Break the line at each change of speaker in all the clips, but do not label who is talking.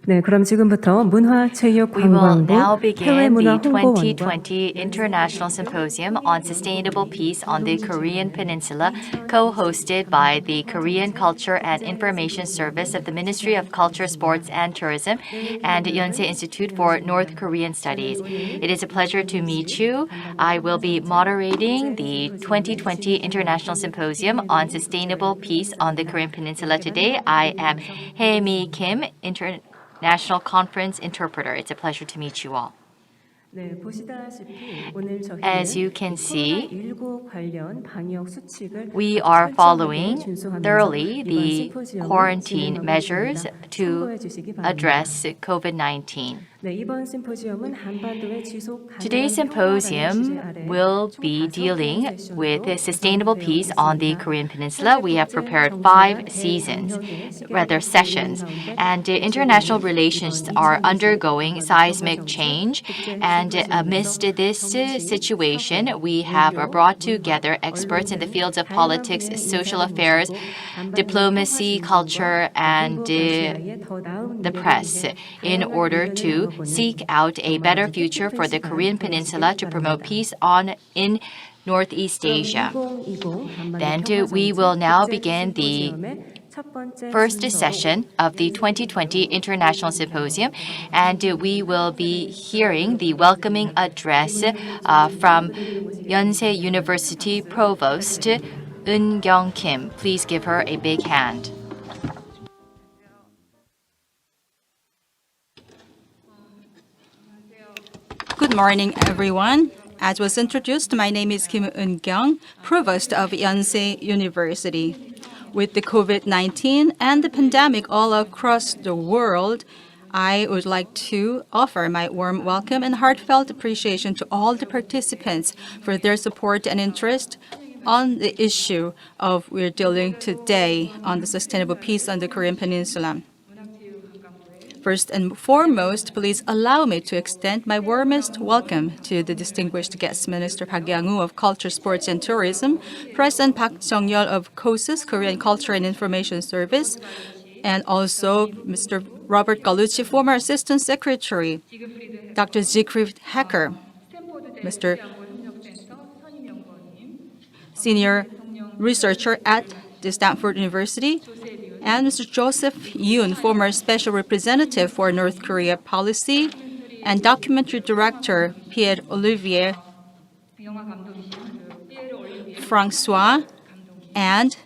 네, 그럼 지금부터
We will now
문화체육관광부
begin the
해외문화홍보원과
2020 International Symposium on Sustainable Peace on the Korean Peninsula, co-hosted by the Korean Culture and Information Service of the Ministry of Culture, Sports and Tourism and Yonsei Institute for North Korean Studies. It is a pleasure to meet you. I will be moderating the 2020 International Symposium on Sustainable Peace on the Korean Peninsula today. I am Hae-mi Kim, National Conference Interpreter. It's a pleasure to meet you all. As you can see, we are following thoroughly the quarantine measures to address COVID-19. Today's symposium will be dealing with sustainable peace on the Korean Peninsula. We have prepared 5 sessions, and international relations are undergoing seismic change. And amidst this situation, we have brought together experts in the fields of politics, social affairs, diplomacy, culture, and the press in order to seek out a better future for the Korean Peninsula to promote peace in Northeast Asia. Then we will now begin the first session of the 2020 International Symposium, and we will be hearing the welcoming address from Yonsei University Provost Unkyung Kim. Please give her a big hand.
Good morning, everyone. As was introduced, my name is Kim Unkyung, Provost of Yonsei University. With the COVID-19 and the pandemic all across the world, I would like to offer my warm welcome and heartfelt appreciation to all the participants for their support and interest on the issue of we're dealing today on the sustainable peace on the Korean Peninsula. First and foremost, please allow me to extend my warmest welcome to the distinguished guest Minister Baekyang of Culture, Sports and Tourism, President Park Jung-yeol of COSIS, Korean Culture and Information Service, and also Mr. Robert Galucci, former Assistant Secretary, Dr. Siegfried Hacker, Mr. Senior Researcher at the Stanford University, and Mr. Joseph Yoon, former Special Representative for North Korea Policy, and Documentary Director Pierre-Olivier Francois, and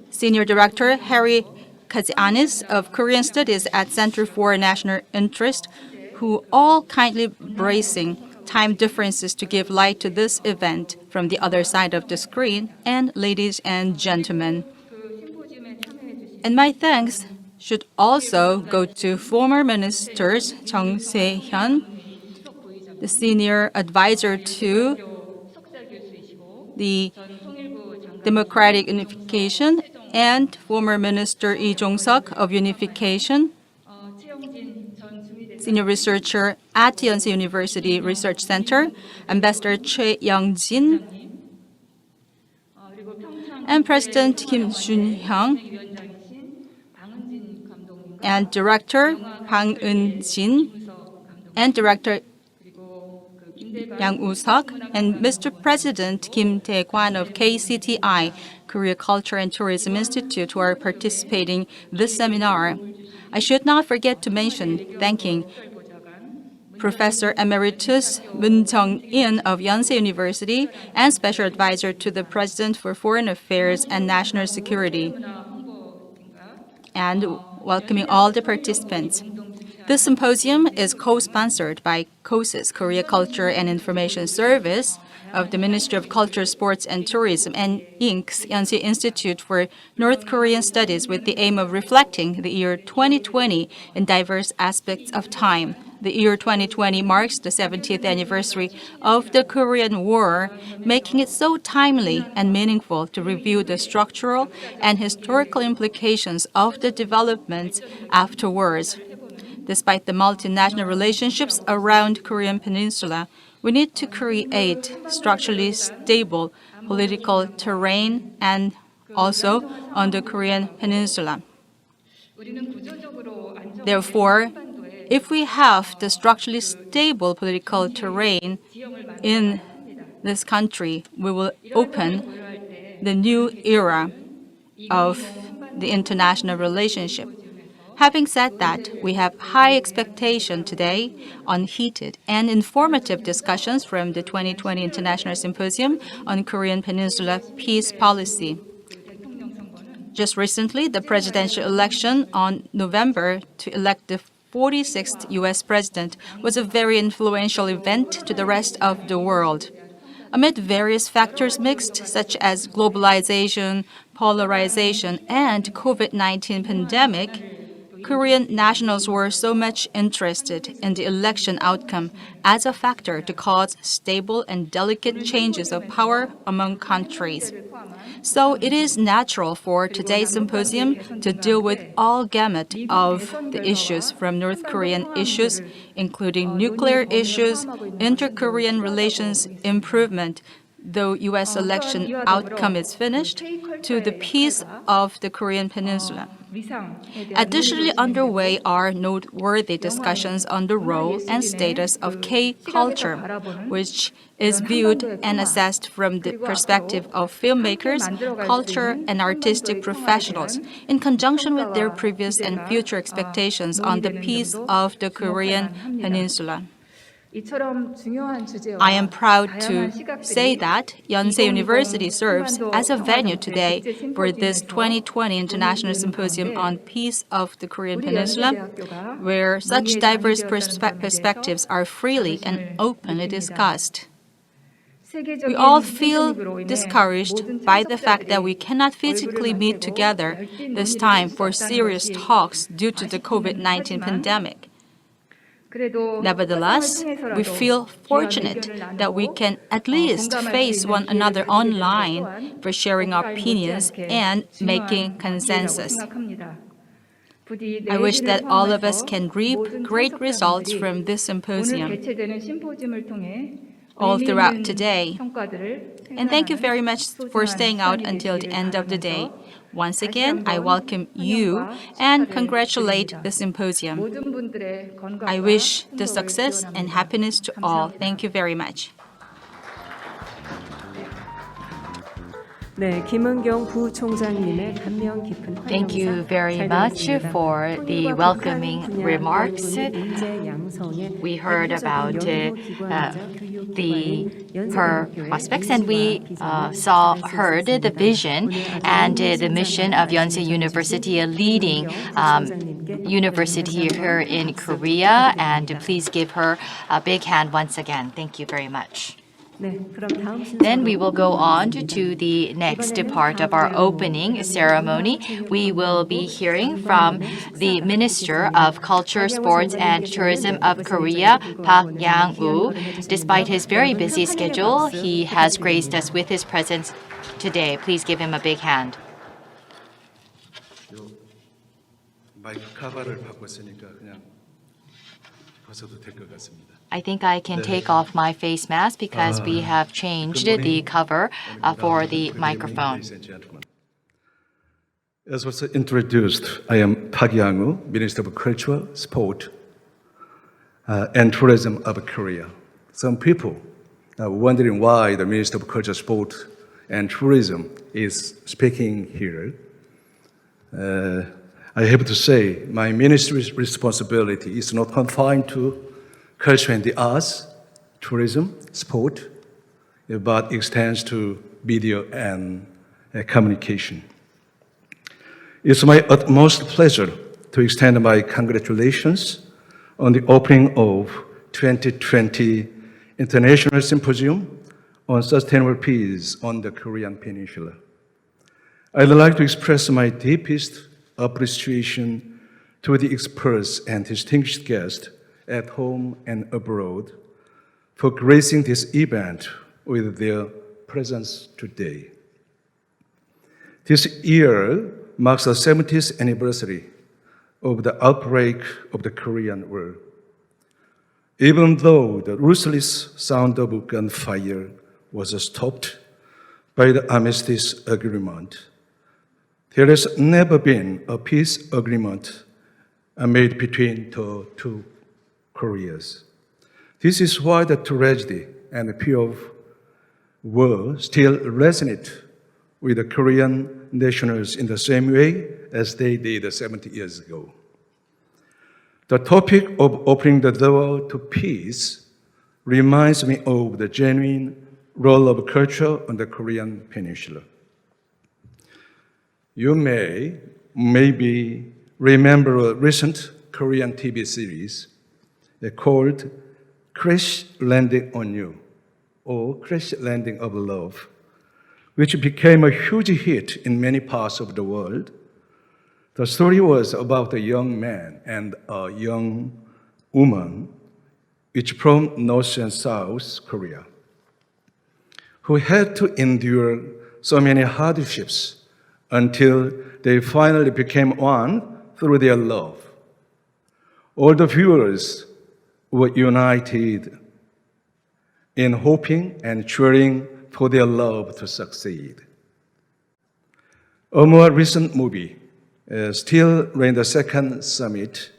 Senior Director Harry Kazianis of Korean Studies at Center for National Interest, who all kindly bracing time differences to give light to this event from the other side of the screen, and ladies and gentlemen. And my thanks should also go to former ministers Chung Se-hyun, the senior advisor to the Democratic Unification, and former Minister Lee Jong-suk of Unification, Senior Researcher at Yonsei University Research Center, Ambassador Choi Young-jin, and President Kim Jun-hyung, and Director Bang Eun-jin, and Director Yang Woo-seok, and Mr. President Kim Tae-kwan of KCTI, Korea Culture and Tourism Institute, who are participating in this seminar. I should not forget to mention thanking Professor Emeritus Moon Jung-in of Yonsei University and Special Advisor to the President for Foreign Affairs and National Security, and welcoming all the participants. This symposium is co-sponsored by COSIS, Korea Culture and Information Service, of the Ministry of Culture, Sports and Tourism, and INK's Yonsei Institute for North Korean Studies, with the aim of reflecting the year 2020 in diverse aspects of time. The year 2020 marks the 70th anniversary of the Korean War, making it so timely and meaningful to review the structural and historical implications of the developments afterwards. Despite the multinational relationships around Korean Peninsula, we need to create structurally stable political terrain and also on the Korean Peninsula. Therefore, if we have the structurally stable political terrain in this country, we will open the new era of the international relationship. Having said that, we have high expectation today on heated and informative discussions from the 2020 International Symposium on Korean Peninsula Peace Policy. Just recently, the presidential election on November to elect the 46th U.S. president was a very influential event to the rest of the world. Amid various factors mixed, such as globalization, polarization, and COVID-19 pandemic, Korean nationals were so much interested in the election outcome as a factor to cause stable and delicate changes of power among countries. So it is natural for today's symposium to deal with all gamut of the issues from North Korean issues, including nuclear issues, inter-Korean relations improvement, though U.S. election outcome is finished, to the peace of the Korean Peninsula. Additionally underway are noteworthy discussions on the role and status of K-culture, which is viewed and assessed from the perspective of filmmakers, culture, and artistic professionals, in conjunction with their previous and future expectations on the peace of the Korean Peninsula. I am proud to say that Yonsei University serves as a venue today for this 2020 International Symposium on Peace of the Korean Peninsula, where such diverse perspectives are freely and openly discussed. We all feel discouraged by the fact that we cannot physically meet together this time for serious talks due to the COVID-19 pandemic. Nevertheless, we feel fortunate that we can at least face one another online for sharing our opinions and making consensus. I wish that all of us can reap great results from this symposium all throughout today. And thank you very much for staying out until the end of the day. Once again, I welcome you and congratulate the symposium. I wish the success and happiness to all. Thank you very much.
네, 김은경 부총장님의 감명 깊은
Thank you very much for the welcoming remarks. We heard about her prospects, and we heard the vision and the mission of Yonsei University, a leading university here in Korea. And please give her a big hand once again. Thank you very much. Then we will go on to the next part of our opening ceremony. We will be hearing from the Minister of Culture, Sports and Tourism of Korea, Baekyang. Despite his very busy schedule, he has graced us with his presence today. Please give him a big hand.
마이크 카바를 바꿨으니까 그냥 벗어도 될 것 같습니다.
I think I can take off my face mask because we have changed the cover for the microphone.
As was introduced, I am Baekyang, Minister of Culture, Sport, and Tourism of Korea. Some people are wondering why the Minister of Culture, Sport, and Tourism is speaking here. I have to say, my ministry's responsibility is not confined to culture and the arts, tourism, sport, but extends to media and communication. It's my utmost pleasure to extend my congratulations on the opening of 2020 International Symposium on Sustainable Peace on the Korean Peninsula. I'd like to express my deepest appreciation to the experts and distinguished guests at home and abroad for gracing this event with their presence today. This year marks the 70th anniversary of the outbreak of the Korean War. Even though the ruthless sound of gunfire was stopped by the armistice agreement, There has never been a peace agreement made between the two Koreas. This is why the tragedy and the fear of war still resonate with the Korean nationals in the same way as they did 70 years ago. The topic of opening the door to peace reminds me of the genuine role of culture on the Korean Peninsula. You may maybe remember a recent Korean TV series called Crash Landing on You, or Crash Landing of Love, which became a huge hit in many parts of the world. The story was about a young man and a young woman, each from North and South Korea, who had to endure so many hardships until they finally became one through their love. All the viewers were united in hoping and cheering for their love to succeed. A more recent movie, Still Rain the Second Summit,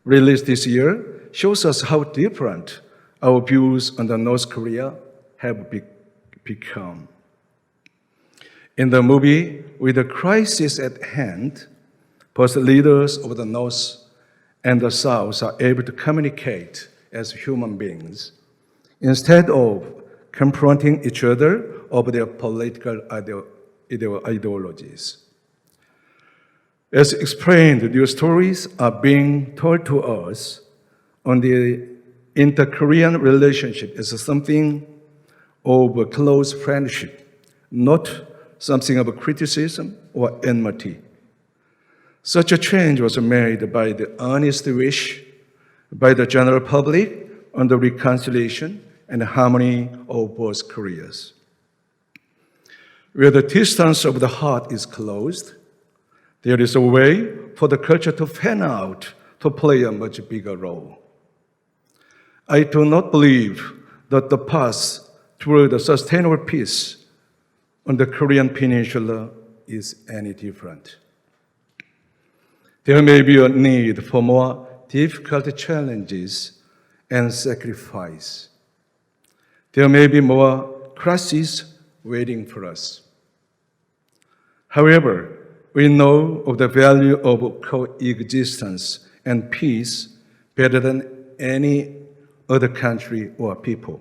released this year, shows us how different our views on the North Korea have become. In the movie, with the crisis at hand, both leaders of the North and the South are able to communicate as human beings instead of confronting each other over their political ideologies. As explained, these stories are being told to us on the inter-Korean relationship as something of a close friendship, not something of a criticism or enmity. Such a change was made by the earnest wish by the general public on the reconciliation and harmony of both Koreas. Where the distance of the heart is closed, there is a way for the culture to fan out to play a much bigger role. I do not believe that the path toward a sustainable peace on the Korean Peninsula is any different. There may be a need for more difficult challenges and sacrifice. There may be more crises waiting for us. However, we know of the value of coexistence and peace better than any other country or people,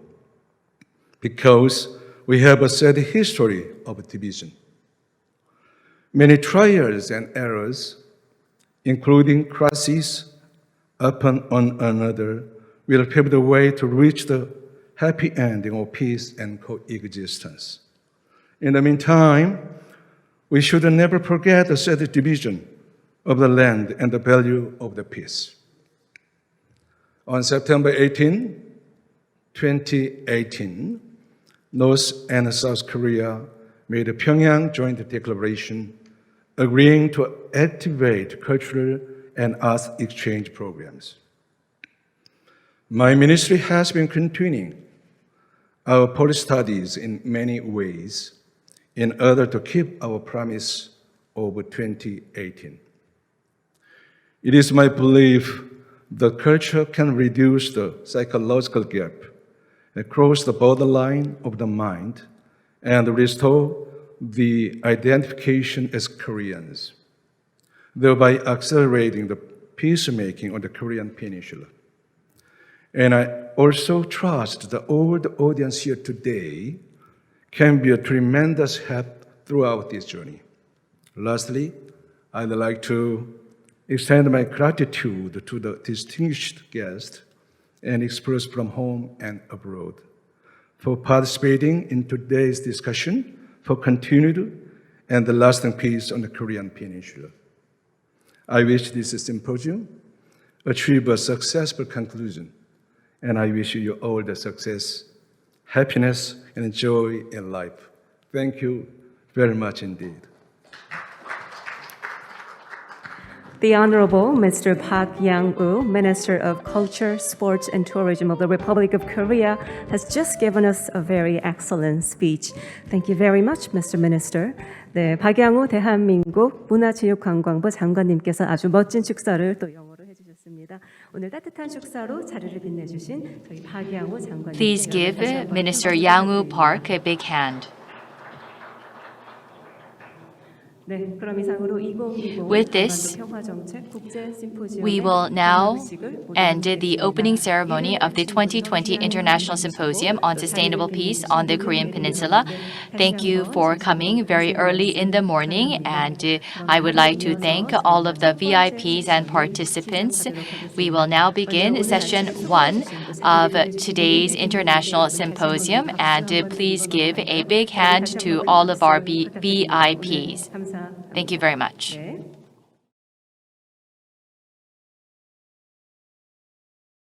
because we have a sad history of division. Many trials and errors, including crises upon one another, will pave the way to reach the happy ending of peace and coexistence. In the meantime, we should never forget the sad division of the land and the value of the peace. On September 18, 2018, North and South Korea made a Pyongyang joint declaration agreeing to activate cultural and arts exchange programs. My ministry has been continuing our policy studies in many ways in order to keep our promise of 2018. It is my belief that culture can reduce the psychological gap across the borderline of the mind and restore the identification as Koreans, thereby accelerating the peacemaking on the Korean Peninsula. And I also trust that all the audience here today can be a tremendous help throughout this journey. Lastly, I'd like to extend my gratitude to the distinguished guests and express from home and abroad for participating in today's discussion for continued and the lasting peace on the Korean Peninsula. I wish this symposium achieve a successful conclusion, and I wish you all the success, happiness, and joy in life. Thank you very much indeed.
The Honorable Mr. Baekyang, Minister of Culture, Sports and Tourism of the Republic of Korea, has just given us a very excellent speech. Thank you very much, Mr. Minister. 네, 박양우 대한민국 문화체육관광부 장관님께서 아주 멋진 축사를 또 영어로 해주셨습니다. 오늘 따뜻한 축사로 자리를 빛내주신 저희 박양우 장관님.
Please give Minister Yang-woo Park a big hand.
네, 그럼 이상으로 2020
With this, we will now end the opening ceremony of the 2020 International Symposium on Sustainable Peace on the Korean Peninsula. Thank you for coming very early in the morning, and I would like to thank all of the VIPs and participants. We will now begin session 1 of today's International Symposium, and please give a big hand to all of our VIPs. Thank you very much.